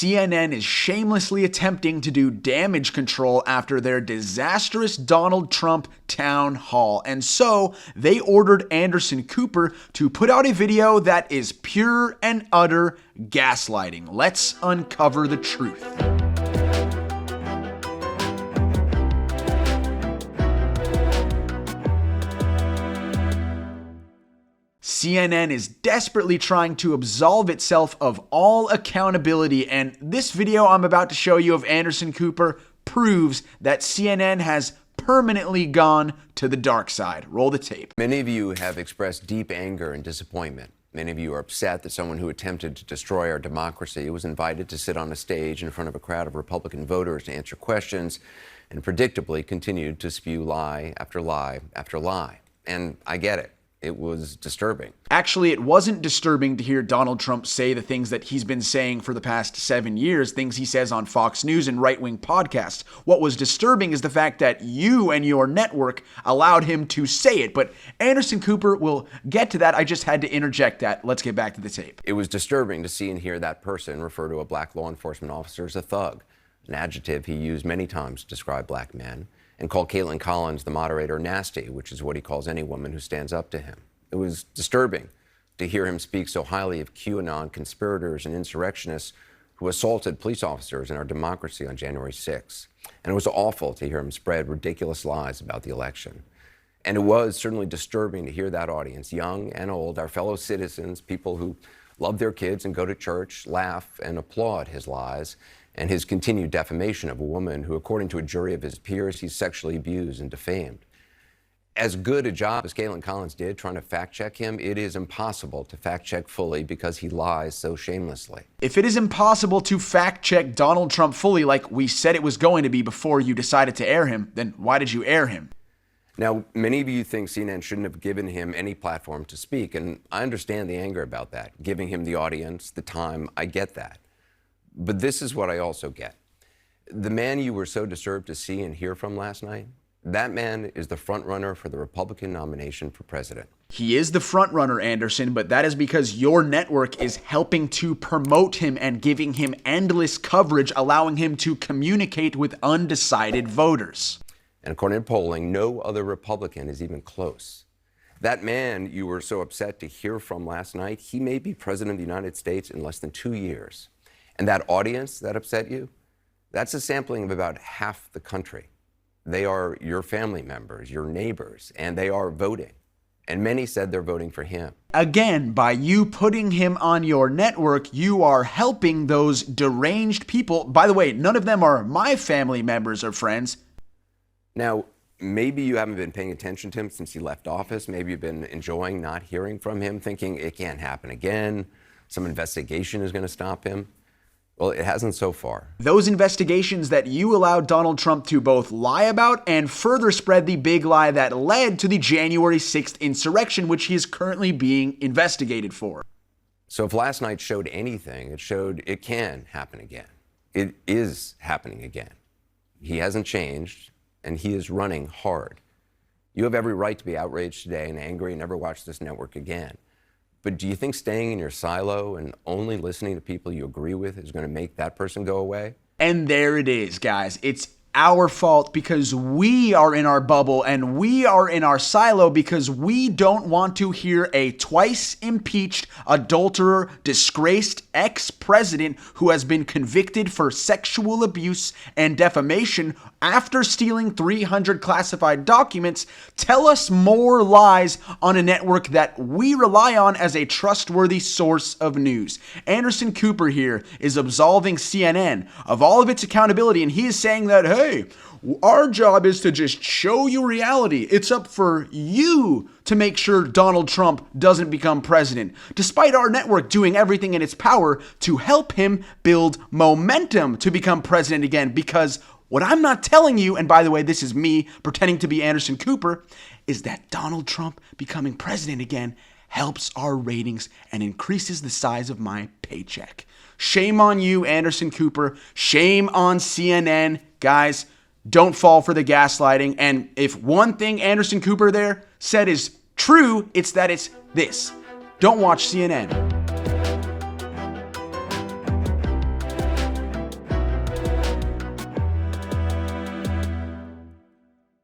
CNN is shamelessly attempting to do damage control after their disastrous Donald Trump town hall. And so they ordered Anderson Cooper to put out a video that is pure and utter gaslighting. Let's uncover the truth. CNN is desperately trying to absolve itself of all accountability, and this video I'm about to show you of Anderson Cooper proves that CNN has permanently gone to the dark side. Roll the tape. Many of you have expressed deep anger and disappointment. Many of you are upset that someone who attempted to destroy our democracy was invited to sit on a stage in front of a crowd of Republican voters to answer questions and predictably continued to spew lie after lie after lie. And I get it. It was disturbing. Actually, it wasn't disturbing to hear Donald Trump say the things that he's been saying for the past 7 years, things he says on Fox News and right-wing podcasts. What was disturbing is the fact that you and your network allowed him to say it. But Anderson Cooper will get to that. I just had to interject that. Let's get back to the tape. It was disturbing to see and hear that person refer to a black law enforcement officer as a thug, an adjective he used many times to describe black men, and called Caitlin Collins, the moderator, nasty, which is what he calls any woman who stands up to him. It was disturbing to hear him speak so highly of QAnon conspirators and insurrectionists who assaulted police officers in our democracy on January 6th. And it was awful to hear him spread ridiculous lies about the election. And it was certainly disturbing to hear that audience, young and old, our fellow citizens, people who love their kids and go to church, laugh and applaud his lies and his continued defamation of a woman who, according to a jury of his peers, he sexually abused and defamed. As good a job as Caitlin Collins did trying to fact-check him, it is impossible to fact-check fully because he lies so shamelessly. If it is impossible to fact-check Donald Trump fully like we said it was going to be before you decided to air him, then why did you air him? Now, many of you think CNN shouldn't have given him any platform to speak, and I understand the anger about that. Giving him the audience, the time, I get that. But this is what I also get. The man you were so disturbed to see and hear from last night, that man is the front runner for the Republican nomination for president. He is the front runner, Anderson, but that is because your network is helping to promote him and giving him endless coverage, allowing him to communicate with undecided voters. And according to polling, no other Republican is even close. That man you were so upset to hear from last night, he may be president of the United States in less than 2 years. And that audience that upset you, that's a sampling of about half the country. They are your family members, your neighbors, and they are voting. And many said they're voting for him. Again, by you putting him on your network, you are helping those deranged people. By the way, none of them are my family members or friends. Now, maybe you haven't been paying attention to him since he left office. Maybe you've been enjoying not hearing from him, thinking it can't happen again. Some investigation is going to stop him. Well, it hasn't so far. Those investigations that you allowed Donald Trump to both lie about and further spread the big lie that led to the January 6th insurrection, which he is currently being investigated for. So if last night showed anything, it showed it can happen again. It is happening again. He hasn't changed, and he is running hard. You have every right to be outraged today and angry and never watch this network again. But do you think staying in your silo and only listening to people you agree with is going to make that person go away? And there it is, guys. It's our fault because we are in our bubble and we are in our silo because we don't want to hear a twice impeached adulterer, disgraced ex-president who has been convicted for sexual abuse and defamation after stealing 300 classified documents tell us more lies on a network that we rely on as a trustworthy source of news. Anderson Cooper here is absolving CNN of all of its accountability, and he is saying that, hey, our job is to just show you reality. It's up for you to make sure Donald Trump doesn't become president, despite our network doing everything in its power to help him build momentum to become president again. Because what I'm not telling you, and by the way, this is me pretending to be Anderson Cooper, is that Donald Trump becoming president again helps our ratings and increases the size of my paycheck. Shame on you, Anderson Cooper. Shame on CNN. Guys, don't fall for the gaslighting. And if one thing Anderson Cooper there said is true, it's that it's this. Don't watch CNN.